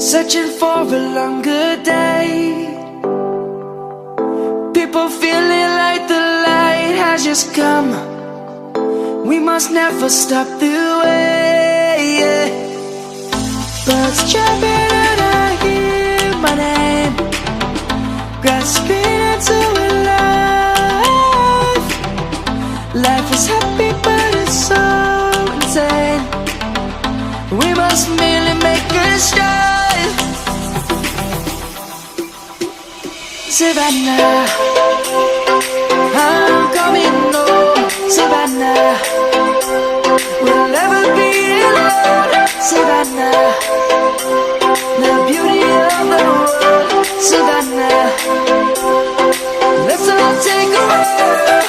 searching for a longer day. People feeling like the light has just come. We must never stop the way. Birds chirping and I hear my name, grasping into a life. Life is happy but it's so insane. We must merely make a start. Savannah, I'm coming home. Savannah, we'll never be alone. Savannah, the beauty of the world. Savannah, let's all take a ride.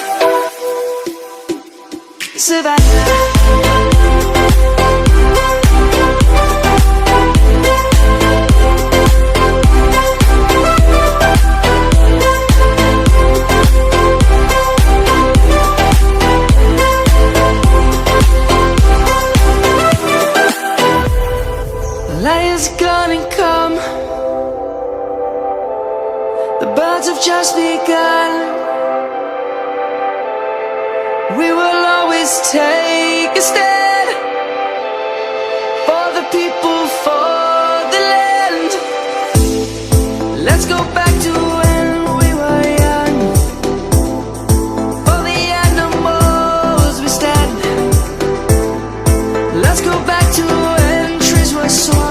Savannah. Light is gonna come. The birds have just begun. We will always take a stand for the people, for the land. Let's go back to when we were young. For the animals we stand. Let's go back to when trees were swung.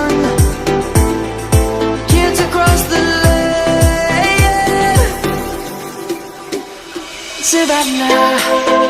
Savannah.